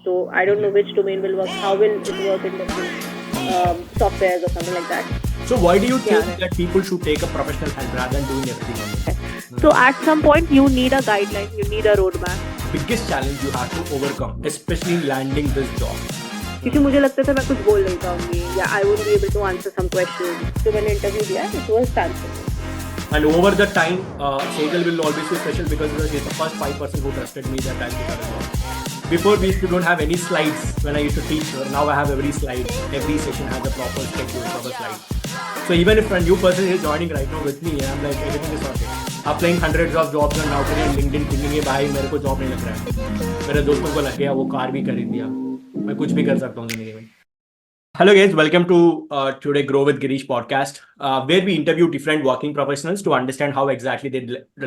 So I don't know which domain will work. How will it work in different softwares or something like that. So why do you Yeah. think that people should take a professional help rather than doing everything on their own? So at some point you need a guideline. You need a roadmap. Biggest challenge you have to overcome, especially in landing this job? क्योंकि मुझे लगता था मैं कुछ बोल नहीं पाऊंगी या I won't be able to answer some questions. So मैंने इंटरव्यू दिया. It was Stanford. And over the time, Sejal will always be special because he's the first 5% who trusted me that I'll get a job. Before we used to don't have any slides when I used to teach. Now I have every slide. Every session has a proper schedule, proper slide. So even if a new person is joining right now with me, I'm like everything is sorted. Applying hundreds of jobs on now today on LinkedIn, thinking भाई मेरे को job नहीं लग रहा है. मेरे दोस्तों को लग गया, वो कार भी खरीद दिया. मैं कुछ भी कर सकता हूँ जिंदगी में. Hello guys, welcome to today Grow with Gireesh podcast, where we interview different working professionals to understand how exactly they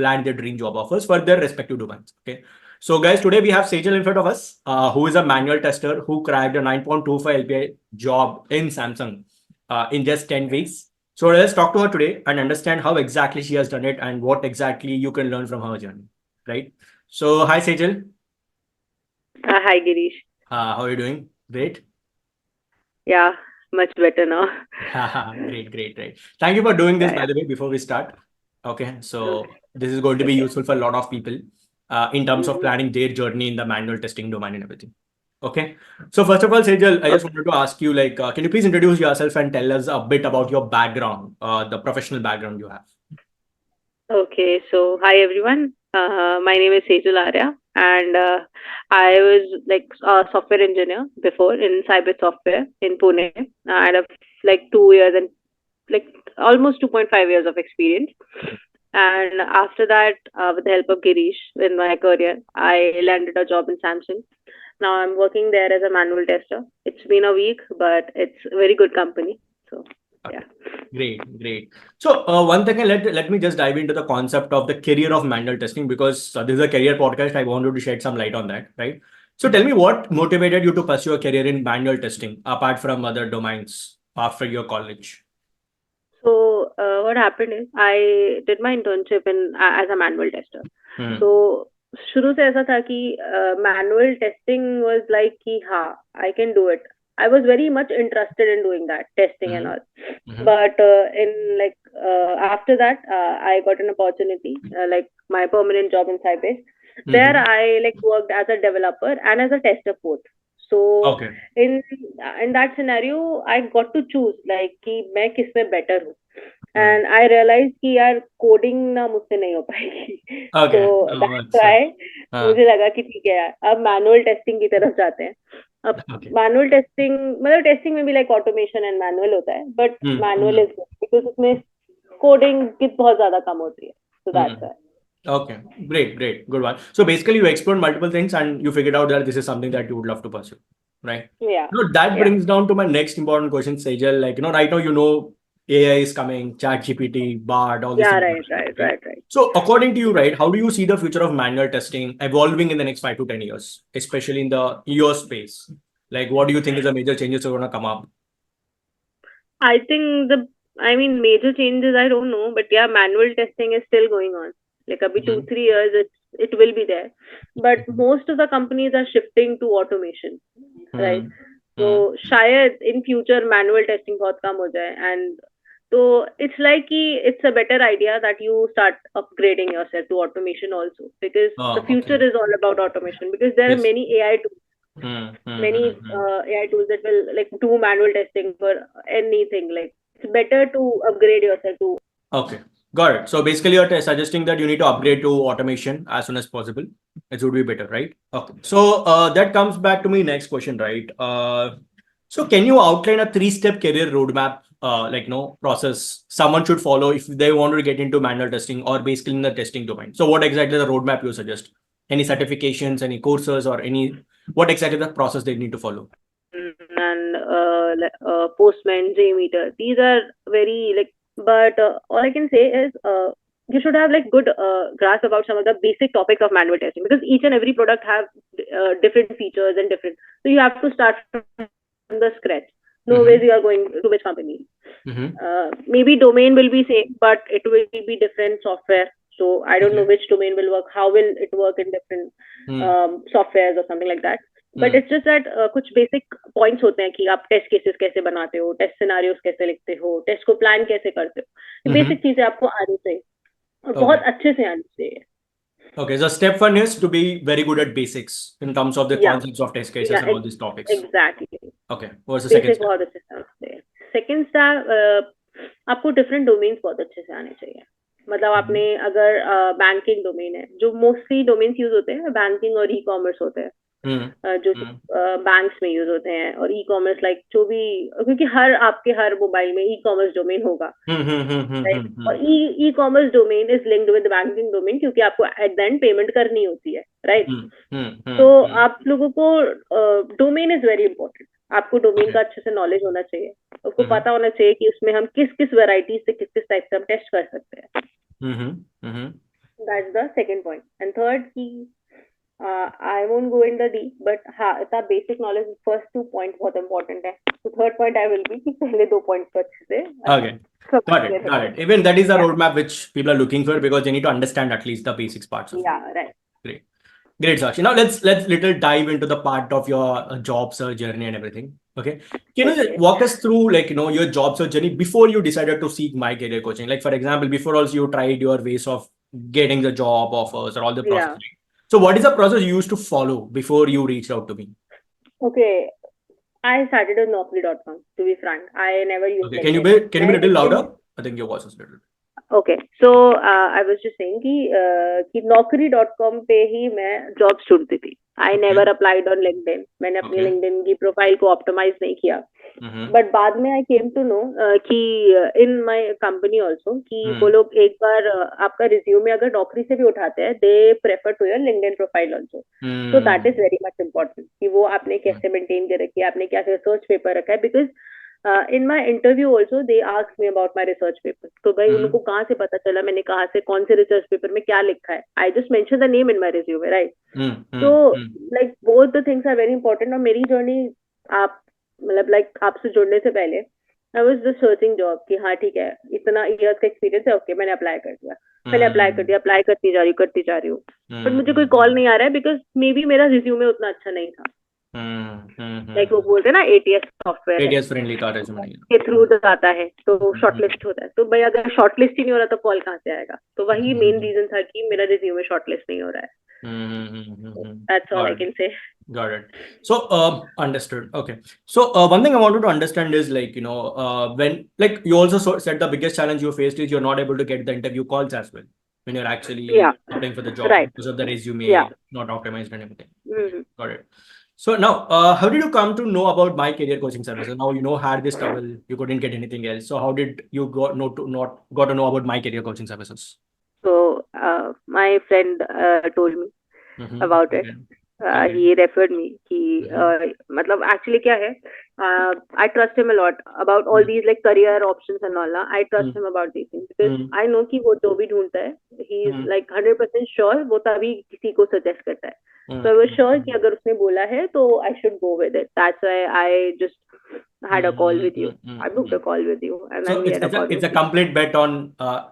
land their dream job offers for their respective domains. Okay, so guys, today we have Sejal in front of us, who is a manual tester who cracked a 9.25 LPI job in Samsung in just 10 weeks. So let's talk to her today and understand how exactly she has done it and what exactly you can learn from her journey. Right. So hi Sejal. Hi Gireesh. How are you doing? Great. Yeah, much better now. Great. Thank you for doing this, Yeah. by the way, before we start. Okay, so this is going to be useful for a lot of people in terms of planning their journey in the manual testing domain and everything. Okay, so first of all, Sejal, I just wanted to ask you, like, can you please introduce yourself and tell us a bit about your background, the professional background you have? Okay, so hi everyone. My name is Sejal and I was like a software engineer before in cyber software in Pune. I had 2 years and like almost 2.5 years of experience. And after that, with the help of Gireesh in my career, I landed a job in Samsung. Now I'm working there as a manual tester. It's been a week, but it's a very good company. So yeah. Great. So one thing, let me just dive into the concept of the career of manual testing, because this is a career podcast. I wanted to shed some light on that, right? So tell me, what motivated you to pursue a career in manual testing apart from other domains after your college? So what happened is I did my internship in as a manual tester. So शुरू से ऐसा था कि manual testing was like कि हाँ I can do it. I was very much interested in doing that testing and all. But after that I got an opportunity like my permanent job in Sybase. There I like worked as a developer and as a tester both. So in that scenario I got to choose like कि मैं किस में better हूँ. And I realized कि यार coding ना मुझसे नहीं हो पाएगी. So that's why मुझे लगा कि ठीक है यार अब manual testing की तरफ जाते हैं. अब manual testing मतलब testing में भी like automation and manual होता है, but manual is good because उसमें coding की बहुत ज़्यादा कम होती है. So that's why. Okay, great, good one. So basically, you explored multiple things and you figured out that this is something that you would love to pursue, right? Yeah. No, that brings down to my next important question, Sejal. Like, right now, AI is coming, ChatGPT, Bard, all these things. Right. So according to you, right, how do you see the future of manual testing evolving in the next 5 to 10 years, especially in your space? Like, what do you think is the major changes that are going to come up? I think major changes, I don't know, but yeah, manual testing is still going on. Like abhi 2-3 years, it will be there. But most of the companies are shifting to automation, right? So शायद in future manual testing बहुत कम हो जाए, and so it's like it's a better idea that you start upgrading yourself to automation also, because the future is all about automation, because there are many AI tools. AI tools that will like do manual testing for anything. Like it's better to upgrade yourself to. Okay, got it. So basically, you're suggesting that you need to upgrade to automation as soon as possible. It would be better, right? Okay. So that comes back to my next question, right? So can you outline a 3-step career roadmap, process someone should follow if they want to get into manual testing or basically in the testing domain? So what exactly the roadmap you suggest? Any certifications, any courses, or what exactly the process they need to follow? And Postman, JMeter, these are very but all I can say is you should have good grasp about some of the basic topics of manual testing, because each and every product have different features and different. So you have to start from the scratch. No ways you are going to which company. Maybe domain will be same, but it will be different software. So I don't know which domain will work. How will it work in different softwares or something like that. But it's just that कुछ basic points होते हैं कि आप test cases कैसे बनाते हो, test scenarios कैसे लिखते हो, टेस्ट को प्लान कैसे करते हो, बेसिक चीजें आपको आनी चाहिए और बहुत अच्छे से आनी चाहिए. Okay, so step one is to be very good at basics in terms of the concepts of test cases and all these topics. Exactly. Okay, what's the second basic step? बहुत अच्छे से आना चाहिए. सेकंड स्टेप आपको different domains बहुत अच्छे से आने चाहिए. मतलब आपने अगर बैंकिंग डोमेन है, जो मोस्टली डोमेन्स यूज होते हैं बैंकिंग और ई कॉमर्स होते हैं, जो बैंक्स में यूज होते हैं, और ई कॉमर्स लाइक जो भी, क्योंकि आपके हर मोबाइल में ई कॉमर्स डोमेन होगा, राइट. और e commerce domain is linked with banking domain, क्योंकि आपको एट द एंड पेमेंट करनी होती है, राइट. तो आप लोगों को डोमेन इज वेरी इंपॉर्टेंट. आपको डोमेन का अच्छे से नॉलेज होना चाहिए. उसको पता होना चाहिए कि उसमें हम किस किस वेराइटी से किस किस टाइप से हम टेस्ट कर सकते हैं. That's the second point. And third की I won't go in the deep, but हाँ, इतना बेसिक नॉलेज, फर्स्ट 2 पॉइंट बहुत इंपॉर्टेंट है. तो third point I will be कि पहले 2 पॉइंट को अच्छे से got it. Even that is a roadmap which people are looking for, because they need to understand at least the basics parts of it. Right. Great, Sakshi. Now let's little dive into the part of your job search journey and everything. Okay, can you walk us through your job search journey before you decided to seek My Career Coaching? Like, for example, before also you tried your ways of getting the job offers or all the process. Yeah. So what is the process you used to follow before you reached out to me? Okay, I started on Naukri.com, to be frank. I never used. Okay, can you be a little louder? I think your voice is little. Okay, so I was just saying कि Naukri.com पे ही मैं jobs ढूंढती थी. I never applied on LinkedIn. मैंने अपनी LinkedIn की profile को optimise नहीं किया. बट बाद में आई केम टू नो कि इन माय कंपनी आल्सो कि वो लोग एक बार आपका रिज्यूमे अगर नौकरी से भी उठाते हैं, they prefer to your LinkedIn profile also. So that is very much important कि वो आपने कैसे मेंटेन कर रखी है, आपने क्या रिसर्च पेपर रखा है. Because in my interview also they ask me about my research paper. तो भाई उनको कहाँ से पता चला मैंने कहाँ से कौन से रिसर्च पेपर में क्या लिखा है. I just mention the name in my resume, right. So like both the things are very important. और मेरी जर्नी आप मतलब लाइक आपसे जुड़ने से पहले I was just searching job कि हाँ ठीक है, इतना इयर्स का एक्सपीरियंस है, ओके मैंने अप्लाई कर दिया, अप्लाई करती जा रही हूँ. बट मुझे कोई कॉल नहीं आ रहा है बिकॉज मे बी मेरा रिज्यूमे उतना अच्छा नहीं था. लाइक वो बोलते हैं ना ATS सॉफ्टवेयर के थ्रू आता है तो शॉर्टलिस्ट होता है. तो भाई अगर शॉर्टलिस्ट ही नहीं हो रहा तो कॉल कहाँ से आएगा. तो वही मेन रीजन था कि मेरा रिज्यूमे शॉर्टलिस्ट नहीं हो रहा है. That's all I can say. Got it. So understood. Okay. So one thing I wanted to understand is when you also said the biggest challenge you faced is you're not able to get the interview calls as well when you're actually applying for the job, right, because of the resume not optimized and everything. Got it. So now how did you come to know about My Career Coaching services? Now had this trouble, you couldn't get anything else. So how did you got to know about My Career Coaching services? So my friend told me about it. He referred me कि मतलब actually क्या है, I trust him a lot about all these like career options and all. I trust him about these things because I know कि वो जो भी ढूंढता है he is like 100% sure वो तभी किसी को suggest करता है. So I was sure कि अगर उसने बोला है तो I should go with it. That's why I just had a call with you. I booked a call with you. And so it's a complete bet on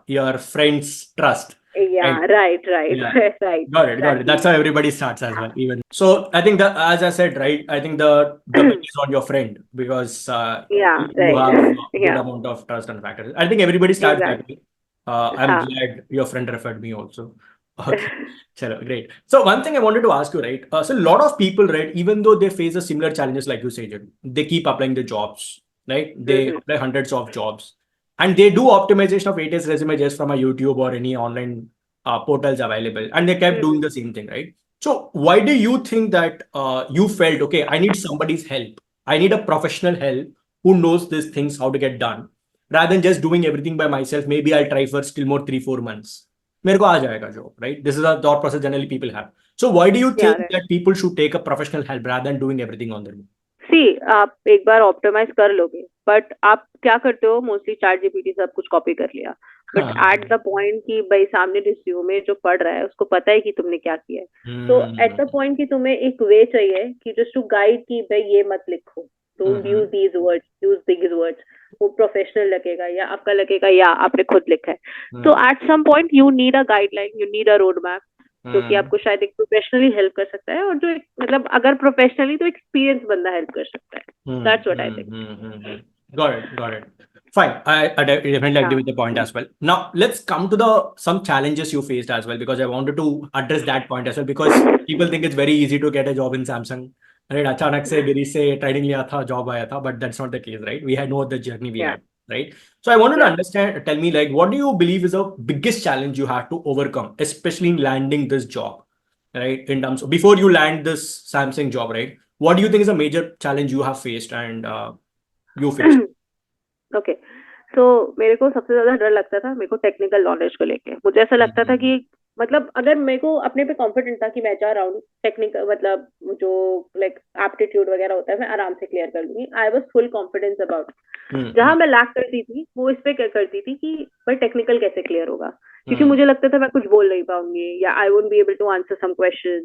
your friend's trust. Yeah, right. Yeah. Right. Got it. That's how everybody starts as well. Even so, I think as I said, right, I think the bet is on your friend because you have a good amount of trust and factors. I think everybody starts that way. I'm glad your friend referred me also. Okay. Chalo, great. So one thing I wanted to ask you, right? So a lot of people, right, even though they face the similar challenges like you said, they keep applying the jobs, right? They apply hundreds of jobs. And they do optimization of ATS resume just from a YouTube or any online portals available. And they kept doing the same thing, right? So why do you think that you felt, okay, I need somebody's help. I need a professional help who knows these things, how to get done. Rather than just doing everything by myself, maybe I'll try for still more 3-4 months. मेरे को आ जाएगा job, right? This is a thought process generally people have. So why do you think that people should take a professional help rather than doing everything on their own? See, आप एक बार optimise कर लोगे, but आप क्या करते हो, mostly ChatGPT सब कुछ कॉपी कर लिया, बट एट द पॉइंट कि भाई सामने रिज्यूमे जो पढ़ रहा है उसको पता है कि तुमने क्या किया है. तो एट द पॉइंट कि तुम्हें एक वे चाहिए कि जस्ट टू गाइड कि भाई ये मत लिखो, don't use these words, use these words. वो प्रोफेशनल लगेगा या आपका लगेगा या आपने खुद लिखा है. तो at some point you need a guideline, you need a road map जो कि आपको शायद एक प्रोफेशनली हेल्प कर सकता है, और जो मतलब अगर प्रोफेशनली तो एक्सपीरियंस बंदा हेल्प कर सकता है. That's what I think. Got it. Fine. I definitely agree with the point as well. Now let's come to some challenges you faced as well, because I wanted to address that point as well, because people think it's very easy to get a job in Samsung. Right? अचानक से गिरीश से training लिया था, job आया था, but that's not the case, right? We had no other journey we had, right? So I wanted to understand, tell me, like, what do you believe is the biggest challenge you had to overcome, especially in landing this job, right? In terms of before you land this Samsung job, right? What do you think is a major challenge you have faced and you faced? Okay. So मेरे को सबसे ज्यादा डर लगता था मेरे को technical knowledge को लेके. मुझे ऐसा लगता था कि मतलब अगर मेरे को अपने पे कॉन्फिडेंट था कि मैं जा रहा हूँ टेक्निकल, मतलब जो लाइक एप्टीट्यूड वगैरह होता है मैं आराम से क्लियर कर लूंगी. I was full confidence about. जहां मैं लैक करती थी वो इस पे क्या करती थी कि भाई टेक्निकल कैसे क्लियर होगा, क्योंकि मुझे लगता था मैं कुछ बोल नहीं पाऊंगी या I won't be able to answer some questions.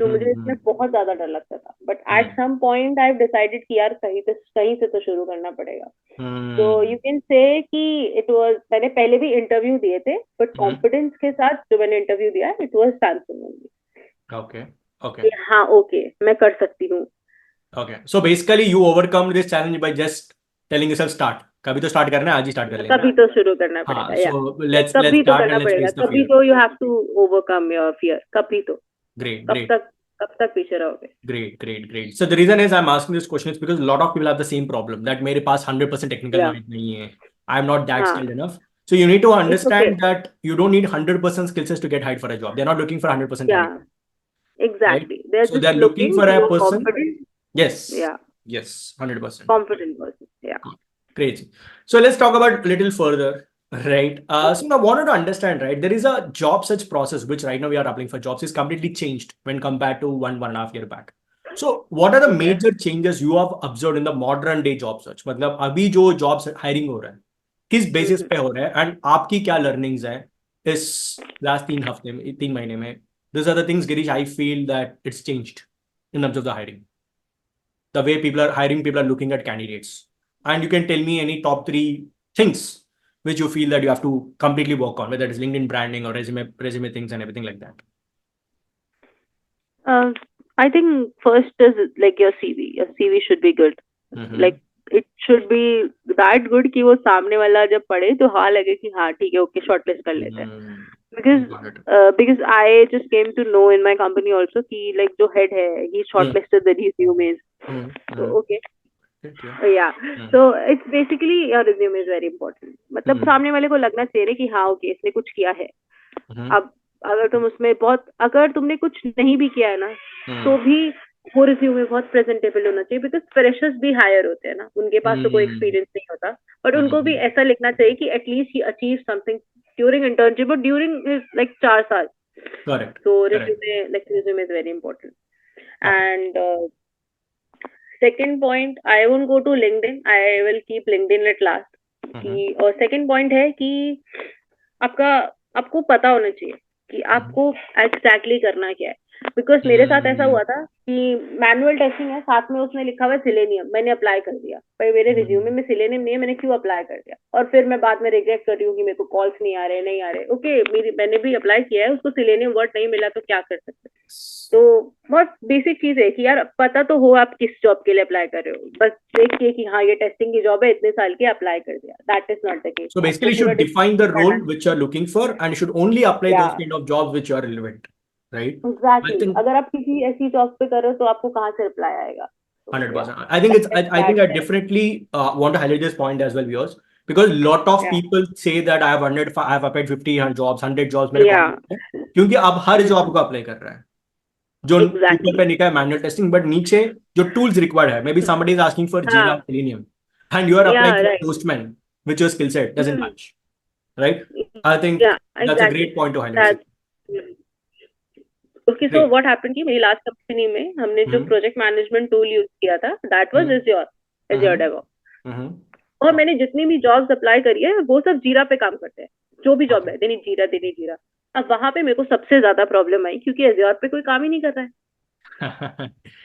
तो मुझे इसमें बहुत ज्यादा डर लगता था. But at some point I decided कि यार कहीं से तो शुरू करना पड़ेगा. तो यू कैन से कि इट वाज, मैंने पहले भी इंटरव्यू दिए थे बट कॉन्फिडेंस के साथ जो मैंने इंटरव्यू दिया it was Samsung only. Okay. हाँ ओके मैं कर सकती हूँ. Okay. So basically you overcome this challenge by just telling yourself start. कभी तो स्टार्ट करना है, आज ही स्टार्ट कर लेंगे. कभी तो शुरू करना पड़ेगा. या So let's कभी तो start करना and let's पड़ेगा. face the कभी fear. तो you have to overcome your fear. कभी तो. Great. कब तक पीछे रहोगे. Great. So the reason is I'm asking this question is because a lot of people have the same problem that मेरे पास 100% technical knowledge नहीं है. I'm not that skilled enough. So you need to understand that you don't need 100% skill sets to get hired for a job. They're not looking for 100% talent. Exactly. Right? They're So just they're looking for a person. confident. Yes. Yeah. Yes, 100%. Confident person. Yeah. Crazy. So let's talk about a little further, right? So now I wanted to understand, right? There is a job search process, which right now we are applying for jobs, is completely changed when compared to one and a half year back. So what are the major changes you have observed in the modern day job search? मतलब अभी जो jobs hiring हो रहा है, किस basis पे हो रहा है, and आपकी क्या learnings है इस last 3 महीने में? These are the things, Gireesh, I feel that it's changed in terms of the hiring. The way people are looking at candidates. And you can tell me any top 3 things which you feel that you have to completely work on, whether it is LinkedIn branding or resume things and everything like that. I think first is like your CV. Your CV should be good. Like it should be that good कि वो सामने वाला जब पढ़े तो हाँ लगे कि हाँ ठीक है ओके शॉर्टलिस्ट कर लेते हैं. Because I just came to know in my company also कि like जो head है he shortlisted the resumes. So okay. Yeah. So it's basically your resume is very important. मतलब सामने वाले को लगना चाहिए कि हाँ ओके इसने कुछ किया है. अब अगर तुम उसमें बहुत अगर तुमने कुछ नहीं भी किया है ना तो भी वो रिज्यूमे बहुत प्रेजेंटेबल होना चाहिए. बिकॉज फ्रेशर्स भी हायर होते हैं ना, उनके पास तो कोई एक्सपीरियंस नहीं होता, बट उनको भी ऐसा लिखना चाहिए कि at least he achieve something during internship और ड्यूरिंग लाइक 4 साल. So resume is very important. And second point, I won't go to LinkedIn. I will keep LinkedIn at last. और second point है कि आपको पता होना चाहिए कि आपको एग्जैक्टली करना क्या है. बिकॉज मेरे साथ ऐसा हुआ था कि मैनुअल टेस्टिंग है, साथ में उसने लिखा हुआ है सिलेनियम. मैंने अप्लाई कर दिया, पर मेरे रिज्यूमे में सिलेनियम नहीं है, मैंने क्यों अप्लाई कर दिया. और फिर मैं बाद में रिग्रेट कर रही हूँ कि मेरे को कॉल्स नहीं आ रहे. ओके मैंने भी अप्लाई किया है, उसको सिलेनियम वर्ड नहीं मिला तो क्या कर सकते. तो बहुत बेसिक चीज है कि यार पता तो हो आप किस जॉब के लिए अप्लाई कर रहे हो. बस देखिए कि हाँ ये टेस्टिंग की जॉब है, इतने साल की अप्लाई कर दिया. That is not the case. So basically you should define the role which you are looking for and you should only apply those kind of jobs which are relevant, right? Exactly. अगर आप किसी ऐसी job पे कर रहे हो तो आपको कहाँ से रिप्लाई आएगा. 100%. I think I definitely want to highlight this point as well, viewers, because lot of people say that I have applied 50 jobs, 100 jobs मेरे पास है, क्योंकि अब हर जॉब को अप्लाई कर रहा है. जो ऊपर पे लिखा है मैनुअल टेस्टिंग, बट नीचे जो टूल्स रिक्वायर्ड है, may be somebody is asking for Jira, Selenium, and you are applying for Postman, which your skill set doesn't match, right? I think that's a great point to highlight. Okay, so what happened कि मेरी last company में हमने जो project management tool use किया था that was Azure DevOps. और मैंने जितनी भी जॉब्स अप्लाई करी है वो सब जीरा पे काम करते हैं. जो भी जॉब है दे नीड जीरा. अब वहां पे मेरे को सबसे ज्यादा प्रॉब्लम आई क्योंकि Azure पे कोई काम ही नहीं कर रहा है.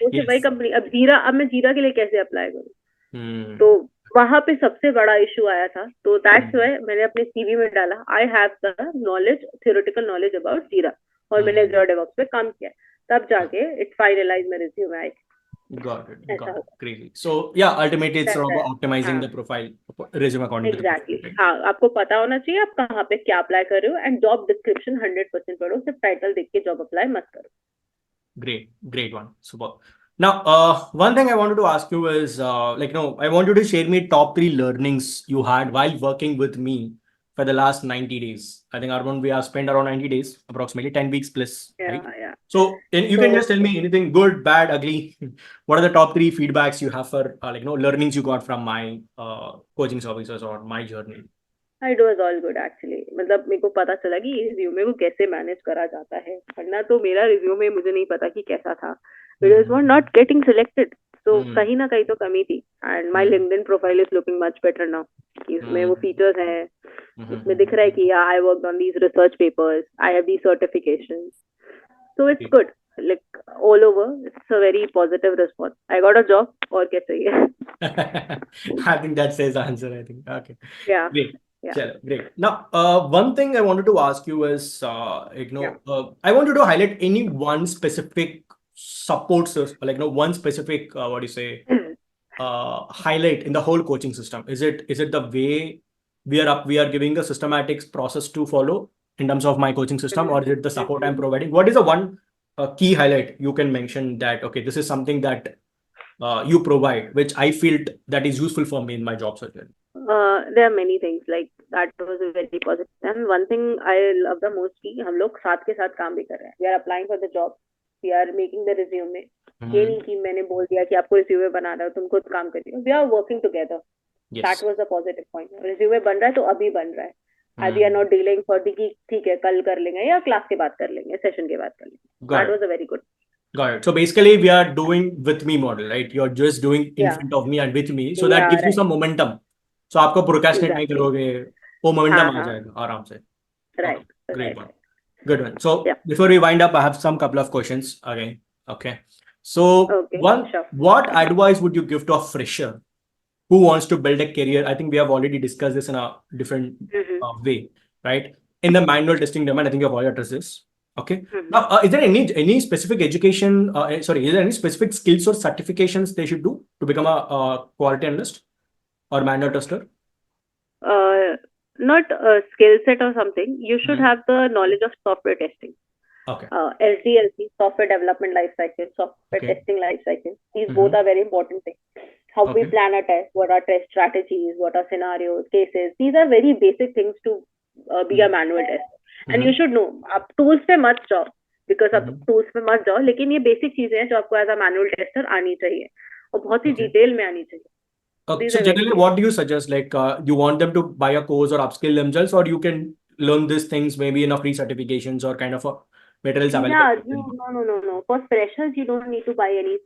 वो सिर्फ वही कंपनी. अब मैं जीरा के लिए कैसे अप्लाई करूँ. तो वहां पे सबसे बड़ा इशू आया था. तो दैट्स व्हाई मैंने अपने सीवी में डाला I have the knowledge, theoretical knowledge about जीरा. और मैंने Azure DevOps पे काम किया, तब जाके it finalized my resume आए. Got it. ऐसा Got it. होता Crazy. So yeah, ultimately it's है. about optimizing हाँ, the profile resume according to the exactly profile, right? हाँ, आपको पता होना चाहिए आप कहाँ पे क्या अप्लाई कर रहे हो, एंड जॉब डिस्क्रिप्शन 100% पढ़ो, सिर्फ टाइटल देख के जॉब अप्लाई मत करो. Great, great one. Super. Now, one thing I wanted to ask you is, I want you to share me top 3 learnings you had while working with me for the last 90 days. I think Arvind, we have spent around 90 days, approximately 10 weeks plus, right? या So, you can just so tell me anything good, bad, ugly. What are the top 3 feedbacks you have for, learnings you got from my coaching services or my journey? It was all good actually. मतलब मेरे को पता चला कि इस resume को कैसे manage करा जाता है, वरना तो मेरा रिज्यूमे मुझे नहीं पता कि कैसा था, because were not getting selected. तो कहीं ना कहीं तो कमी थी. And my LinkedIn profile is looking much better now, कि उसमें वो फीचर्स हैं, उसमें दिख रहा है कि I worked on these research papers, I have these certifications. So it's good. Like all over, it's a very positive response. I got a job. और क्या चाहिए? I think that says the answer, I think. Okay. Yeah. Great. Yeah. Chalo, great. Now, one thing I wanted to ask you is, Yeah. I want you to highlight any one specific support system, one specific, highlight in the whole coaching system. Is it the way we are giving the systematic process to follow in terms of my coaching system, or is it the support I'm providing? What is the one key highlight you can mention that, okay, this is something that you provide, which I feel that is useful for me in my job search? There are many things like that was a very positive. And one thing I love the most कि हम लोग साथ के साथ काम भी कर रहे हैं. We are applying for the job. We are making the resume. ये नहीं कि मैंने बोल दिया कि आपको resume बनाना है तुम खुद काम करिए. We are working together. Yes. That was a positive point. Resume बन रहा है तो अभी बन रहा है. We are not dealing for the कि ठीक है कल कर लेंगे या क्लास के बाद कर लेंगे, सेशन के बाद कर लेंगे. That was a very good. Got it. So basically, we are doing with me model, right? You're just doing in front of me and with me, so that gives you some momentum. So आपको procrastinate नहीं करोगे, वो momentum आ जाएगा आराम से. Right. Great one. Good one. So before we wind up, I have some couple of questions again. Okay. So what advice would you give to a fresher who wants to build a career? I think we have already discussed this in a different way, right? In the manual testing domain, I think you have already addressed this. Okay. Now, is there any specific education? Is there any specific skills or certifications they should do to become a quality analyst or manual tester? Not a skill set or something. You should have the knowledge of software testing. Okay. SDLC, software development life cycle, software testing life cycle. These both are very important things. How we plan a test, what are test strategies, what are scenarios, cases. These are very basic things to be a manual tester. And you should know. आप tools पे मत जाओ, because आप tools पे मत जाओ, लेकिन ये basic चीजें हैं जो आपको as a manual tester आनी चाहिए और बहुत ही detail में आनी चाहिए. So generally, what do you suggest? Like, you want them to buy a course or upskill themselves, or you can learn these things maybe in a free certifications or kind of a materials available? Yeah, no. For freshers, you don't need to buy any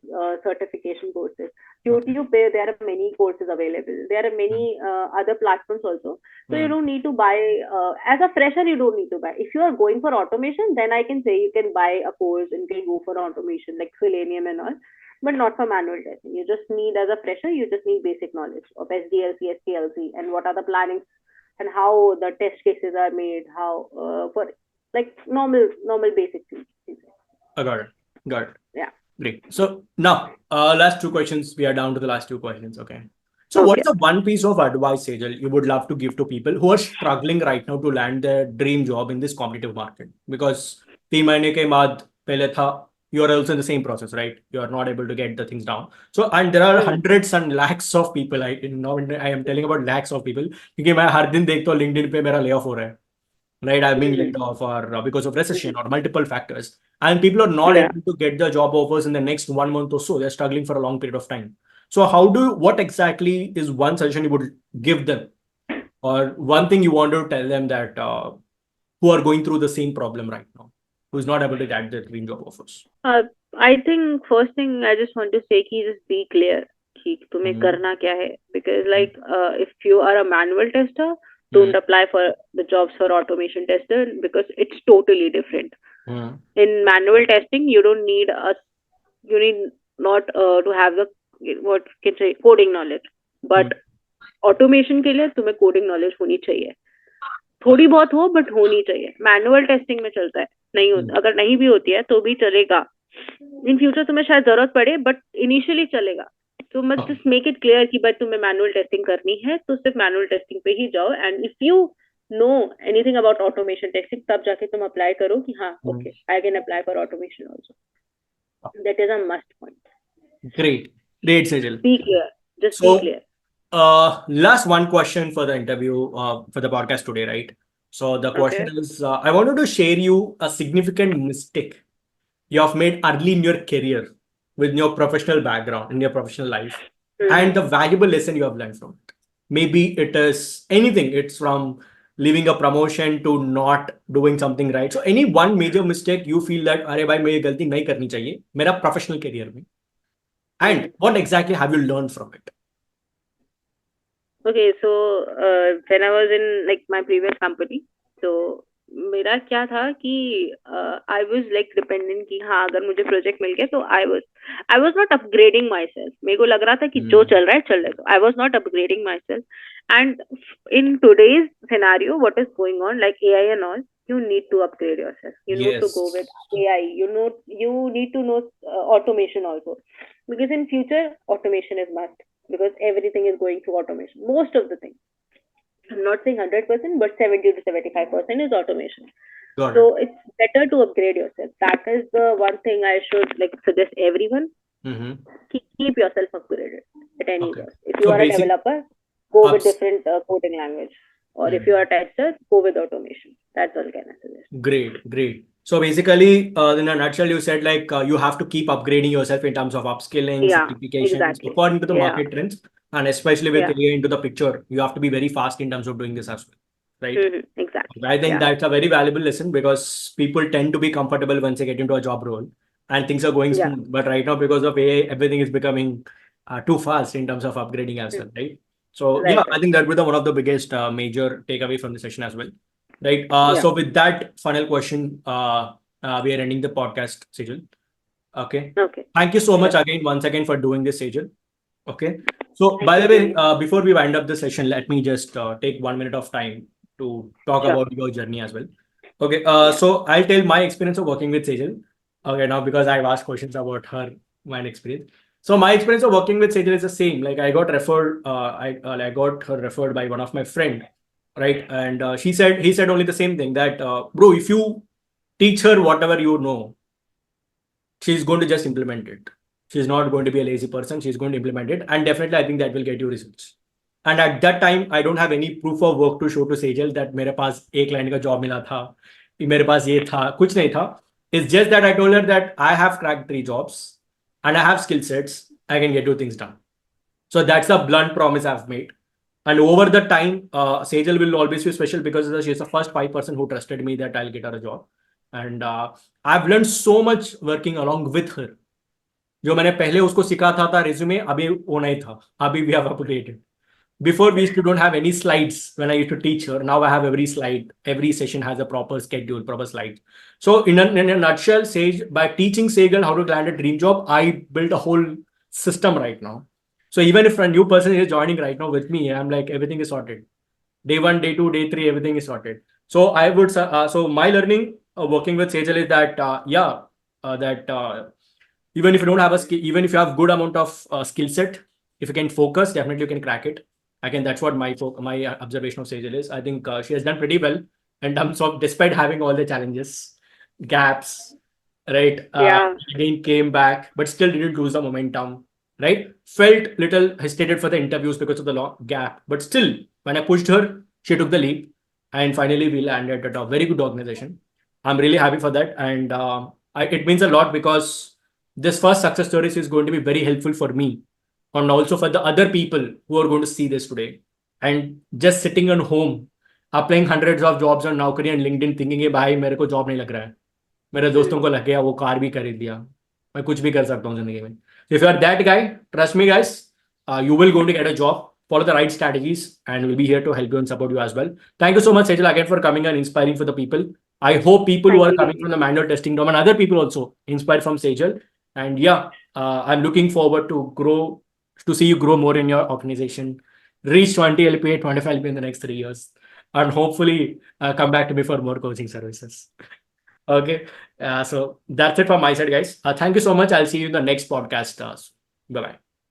certification courses. YouTube, there are many courses available. There are many other platforms also. So you don't need to buy. As a fresher, you don't need to buy. If you are going for automation, then I can say you can buy a course and can go for automation like Selenium and all. But not for manual testing. You just need, as a fresher, you just need basic knowledge of SDLC, STLC, and what are the plannings and how the test cases are made, how for like normal basic things. Got it. Yeah. Great. So now, last 2 questions. We are down to the last 2 questions. Okay. So what is the one piece of advice, Sejal, you would love to give to people who are struggling right now to land their dream job in this competitive market? Because 3 महीने के बाद पहले था, you are also in the same process, right? You are not able to get the things down. So, and there are hundreds and lakhs of people. I am telling about lakhs of people. क्योंकि मैं हर दिन देखता हूँ LinkedIn पे मेरा layoff हो रहा है, right? I've been laid off or because of recession or multiple factors, and people are not able to get the job offers in the next 1 month or so. They're struggling for a long period of time. So, what exactly is one suggestion you would give them, or one thing you want to tell them that who are going through the same problem right now, who is not able to get their dream job offers? I think first thing I just want to say कि just be clear कि तुम्हें करना क्या है, because like if you are a manual tester, don't apply for the jobs for automation tester because it's totally different. In manual testing, you need not to have the what can say coding knowledge, but automation के लिए तुम्हें coding knowledge होनी चाहिए. थोड़ी बहुत हो but होनी चाहिए. मैनुअल टेस्टिंग में चलता है, नहीं होता, अगर नहीं भी होती है तो भी चलेगा. इन फ्यूचर तुम्हें शायद जरूरत पड़े बट इनिशियली चलेगा. तो must just make it clear कि भाई तुम्हें मैनुअल टेस्टिंग करनी है तो सिर्फ मैनुअल टेस्टिंग पे ही जाओ. And if you know anything about automation testing तब जाके तुम अप्लाई करो कि हाँ okay I can apply for automation also. That is a must point. Great, Sejal. Be clear. Just be So, clear. last one question for the interview, for the podcast today, right? So the question Okay. is, I wanted to share you a significant mistake you have made early in your career with your professional background, in your professional life, and the valuable lesson you have learned from it. Maybe it is anything. It's from leaving a promotion to not doing something right. So any one major mistake you feel that, अरे भाई मेरी गलती नहीं करनी चाहिए मेरा professional career में. And what exactly have you learned from it? Okay, so when I was in like my previous company, so मेरा क्या था कि आई वॉज लाइक डिपेंडेंट कि हाँ अगर मुझे प्रोजेक्ट मिल गया तो I was not upgrading my self. मेरे को लग रहा था कि जो चल रहा है चल रहा है. तो I was not upgrading my self. And in today's scenario what is going on like AI and all, you need to upgrade yourself. You need to go with AI. You need to know automation also, because in future automation is must, because everything is going through automation. Most of the things. I'm not saying 100%, but 70 to 75% is automation. So it's better to upgrade yourself. That is the one thing I should like suggest everyone. Keep yourself upgraded at any cost. If you are a developer, go with different coding language. Or if you are a tester, go with automation. That's all can I suggest. Great. So basically, in a nutshell, you said like you have to keep upgrading yourself in terms of upskilling, certifications, exactly. according to the market trends, and especially with AI into the picture, you have to be very fast in terms of doing this as well, right? Exactly. I think that's a very valuable lesson because people tend to be comfortable once they get into a job role and things are going smooth. But right now, because of AI, everything is becoming too fast in terms of upgrading as well, right? So yeah, I think that would be one of the biggest major takeaway from the session as well, right? So with that final question, we are ending the podcast, Sejal. Okay. Thank you so much again, once again, for doing this, Sejal. Okay. So by the way, before we wind up the session, let me just take 1 minute of time to talk about your journey as well. Okay. So I'll tell my experience of working with Sejal. Okay. Now, because I've asked questions about her, my experience. So my experience of working with Sejal is the same. Like I got referred, I got her referred by one of my friend, right? And he said only the same thing that, bro, if you teach her whatever you know, she's going to just implement it. She's not going to be a lazy person. She's going to implement it. And definitely, I think that will get you results. And at that time, I don't have any proof of work to show to Sejal that मेरे पास एक line का job मिला था, मेरे पास ये था, कुछ नहीं था. It's just that I told her that I have cracked 3 jobs and I have skill sets. I can get you things done. So that's the blunt promise I've made. And over the time, Sejal will always be special because she's the first 5% who trusted me that I'll get her a job. And I've learned so much working along with her. जो मैंने पहले उसको सिखाता था resume, अभी वो नहीं था. अभी we have upgraded. Before we used to don't have any slides when I used to teach her. Now I have every slide. Every session has a proper schedule, proper slides. So in a nutshell, by teaching Sejal how to land a dream job, I built a whole system right now. So even if a new person is joining right now with me, I'm like, everything is sorted. Day 1, day 2, day 3, everything is sorted. So I would, so my learning working with Sejal is that, even if you don't have a skill, even if you have good amount of skill set, if you can focus, definitely you can crack it. Again, that's what my observation of Sejal is. I think she has done pretty well in terms of, despite having all the challenges, gaps, right? Again came back, but still didn't lose the momentum, right? Felt little hesitated for the interviews because of the long gap, but still, when I pushed her, she took the leap, and finally we landed at a very good organization. I'm really happy for that, and it means a lot because this first success stories is going to be very helpful for me and also for the other people who are going to see this today. And just sitting on home, applying hundreds of jobs on Naukri and LinkedIn, thinking, "Hey, bhai, मेरे को job नहीं लग रहा है. मेरे दोस्तों को लग गया, वो कार भी खरीद लिया. मैं कुछ भी कर सकता हूँ जिंदगी में." So if you are that guy, trust me, guys, you will going to get a job. Follow the right strategies, and we'll be here to help you and support you as well. Thank you so much, Sejal, again for coming and inspiring for the people. I hope people who are coming from the manual testing domain and other people also inspired from Sejal. And yeah, I'm looking forward to see you grow more in your organization. Reach 20 LPA, 25 LPA in the next 3 years. and hopefully come back to me for more coaching services. Okay. So that's it from my side, guys. Thank you so much. I'll see you in the next podcast. Bye bye.